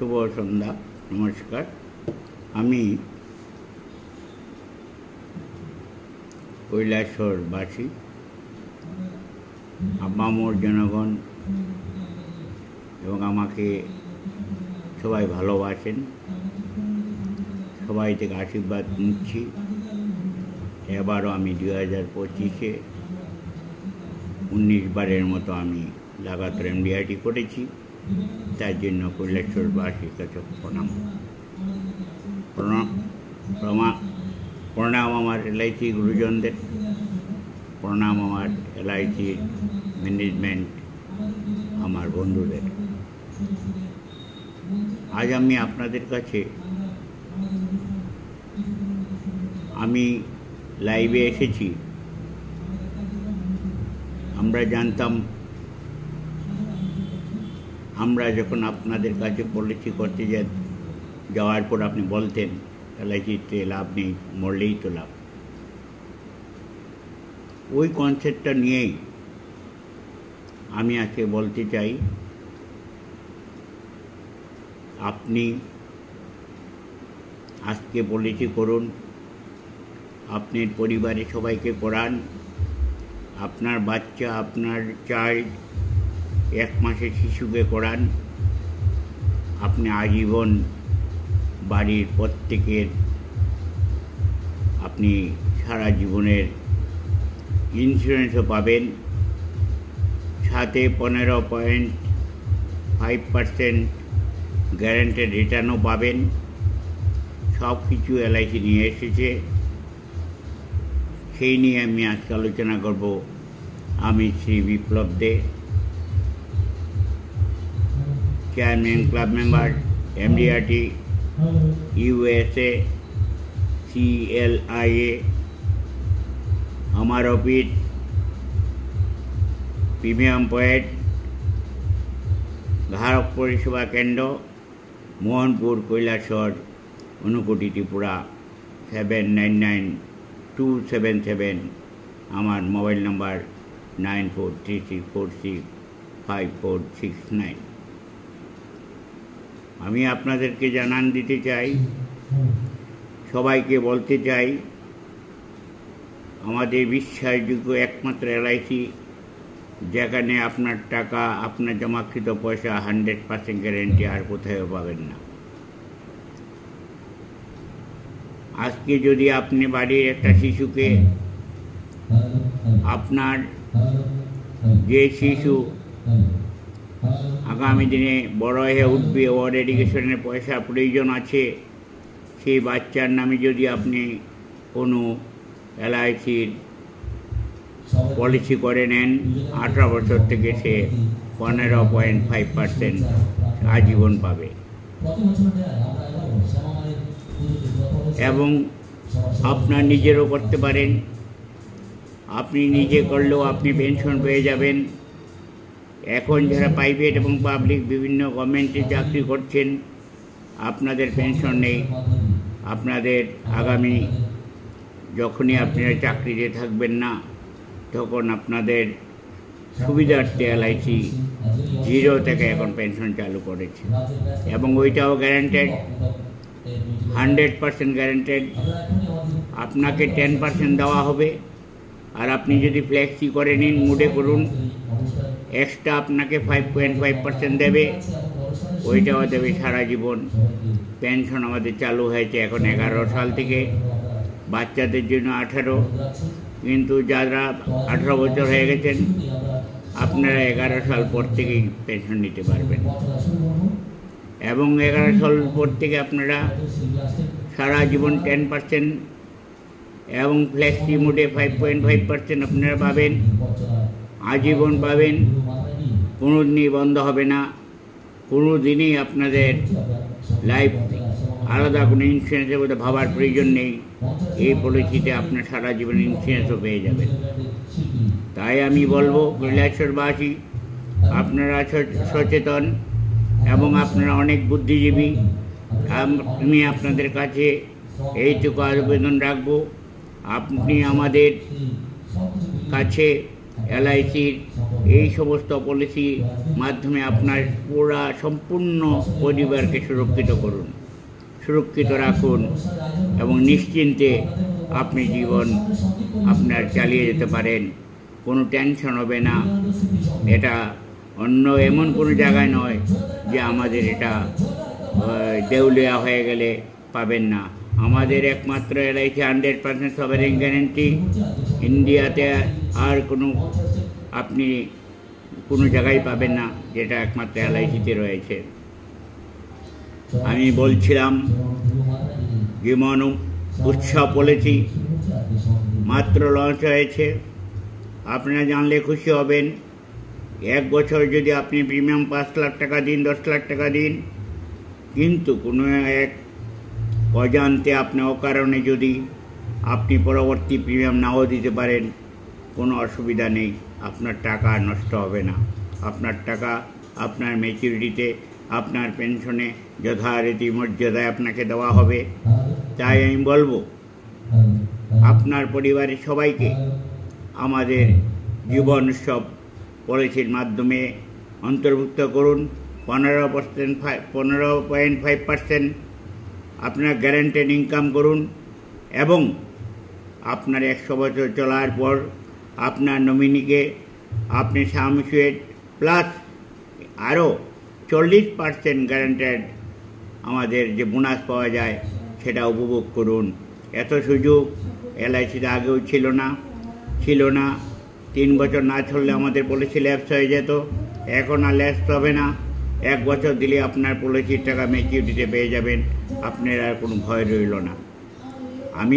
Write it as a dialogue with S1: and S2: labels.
S1: শুভ সন্ধ্যা, নমস্কার। আমি কৈলাসহরবাসী, আপামর জনগণ এবং আমাকে সবাই ভালোবাসেন, সবাই থেকে আশীর্বাদ নিচ্ছি। এবারও আমি 2025-এ 19 বারের মতো আমি লাগাতার MDRT করেছি। তার জন্য কৈলাসহরবাসীর কাছে প্রণাম আমার LIC গুরুজনদের, প্রণাম আমার LIC ম্যানেজমেন্ট, আমার বন্ধুদের। আজ আমি আপনাদের কাছে আমি লাইভে এসেছি। আমরা জানতাম, আমরা যখন আপনাদের কাছে পলিসি করতে যাওয়ার পর আপনি বলতেন LICতে লাভ নেই, মরলেই তো লাভ। ওই কনসেপ্টটা নিয়েই আমি আজকে বলতে চাই, আপনি আজকে পলিসি করুন, আপনার পরিবারের সবাইকে করান, আপনার বাচ্চা, আপনার চাইল্ড, 1 মাসের শিশুকে করান। আপনি আজীবন বাড়ির প্রত্যেকের আপনি সারা জীবনের ইন্স্যুরেন্সও পাবেন, সাথে 15.5% গ্যারান্টেড রিটার্নও পাবেন। সব কিছু LIC নিয়ে এসেছে, সেই নিয়ে আমি আজকে আলোচনা করব। আমি Shri Biplab De, chairman, club member, MDRT USA CLIA। আমার অফিস প্রিমিয়াম পয়েন্ট, গ্রাহক পরিষেবা কেন্দ্র, মোহনপুর, কৈলাসহর, ঊনকোটি, ত্রিপুরা 799277। আমার মোবাইল নাম্বার 9436465469। আমি আপনাদেরকে জানান দিতে চাই, সবাইকে বলতে চাই, আমাদের বিশ্বাসযোগ্য একমাত্র LIC, যেখানে আপনার টাকা, আপনার জমাকৃত পয়সা 100% গ্যারেন্টি আর কোথাও পাবেন না। আজকে যদি আপনি বাড়ির একটা শিশুকে, আপনার যে শিশু আগামী দিনে বড় হয়ে উঠবে, ওর এডুকেশনের পয়সা প্রয়োজন আছে, সেই বাচ্চার নামে যদি আপনি কোনো LICর পলিসি করে নেন, 18 বছর থেকে সে 15.5% আজীবন পাবে। এবং আপনার নিজেরও করতে পারেন, আপনি নিজে করলেও আপনি পেনশন পেয়ে যাবেন। এখন যারা প্রাইভেট এবং পাবলিক বিভিন্ন গভর্নমেন্টে চাকরি করছেন, আপনাদের পেনশন নেই। আপনাদের আগামী যখনই আপনারা চাকরিতে থাকবেন না, তখন আপনাদের সুবিধার্থে LIC 0 থেকে এখন পেনশন চালু করেছে, এবং ওইটাও গ্যারান্টেড, 100% গ্যারান্টেড। আপনাকে 10% দেওয়া হবে, আর আপনি যদি ফ্লেক্সি করে নিন, মুডে করুন, এক্সট্রা আপনাকে 5.5% দেবে, ওইটাও দেবে সারা জীবন। পেনশন আমাদের চালু হয়েছে এখন 11 সাল থেকে, বাচ্চাদের জন্য 18, কিন্তু যারা 18 বছর হয়ে গেছেন, আপনারা 11 সাল পর থেকেই পেনশন নিতে পারবেন। এবং 11 সাল পর থেকে আপনারা সারা জীবন 10% এবং ফ্লেক্সি মোডে 5.5% আপনারা পাবেন, আজীবন পাবেন, কোনো দিনই বন্ধ হবে না। কোনো দিনই আপনাদের লাইফ আলাদা কোনো ইন্স্যুরেন্সের মধ্যে ভাবার প্রয়োজন নেই। এই পলিসিতে আপনার সারা জীবন ইন্স্যুরেন্সও পেয়ে যাবেন। তাই আমি বলবো, কৈলাসহরবাসী, আপনারা সচেতন এবং আপনারা অনেক বুদ্ধিজীবী। আমি আপনাদের কাছে এইটুকু আবেদন রাখবো, আপনি আমাদের কাছে এলআইসির এই সমস্ত পলিসির মাধ্যমে আপনার সম্পূর্ণ পরিবারকে সুরক্ষিত রাখুন এবং নিশ্চিন্তে আপনি জীবন আপনার চালিয়ে যেতে পারেন। কোনো টেনশন হবে না। এটা অন্য এমন কোনো জায়গায় নয় যে আমাদের এটা দেউলিয়া হয়ে গেলে পাবেন না। আমাদের একমাত্র এলআইসি 100% সভারেন গ্যারেন্টি। ইন্ডিয়াতে আর আপনি কোনো জায়গায় পাবেন না, যেটা একমাত্র এলআইসিতে রয়েছে। আমি বলছিলাম জীবন উৎসব পলিসি মাত্র লঞ্চ হয়েছে। আপনারা জানলে খুশি হবেন। 1 বছর যদি আপনি প্রিমিয়াম 5 লাখ টাকা দিন, 10 লাখ টাকা দিন, কিন্তু কোনো এক অজান্তে আপনার অকারণে যদি আপনি পরবর্তী প্রিমিয়াম নাও দিতে পারেন, কোনো অসুবিধা নেই। আপনার টাকা নষ্ট হবে না। আপনার টাকা আপনার ম্যাচুরিটিতে, আপনার পেনশনে যথারীতি মর্যাদায় আপনাকে দেওয়া হবে। তাই আমি বলবো আপনার পরিবারের সবাইকে আমাদের জীবন উৎসব পলিসির মাধ্যমে অন্তর্ভুক্ত করুন। 15.5% আপনার গ্যারান্টেড ইনকাম করুন এবং আপনার 100 বছর চলার পর আপনার নমিনিকে আপনি সাম সুয়েট প্লাস আরও 40% গ্যারান্টেড আমাদের যে বোনাস পাওয়া যায় সেটা উপভোগ করুন। এত সুযোগ এলআইসিতে আগেও ছিল না। 3 বছর না চললে আমাদের পলিসি ল্যাপস হয়ে যেত। এখন আর ল্যাপস হবে না। 1 বছর দিলে আপনার পলিসির টাকা ম্যাচিউরিটিতে পেয়ে যাবেন। আপনার আর কোনো ভয় রইল না। আমি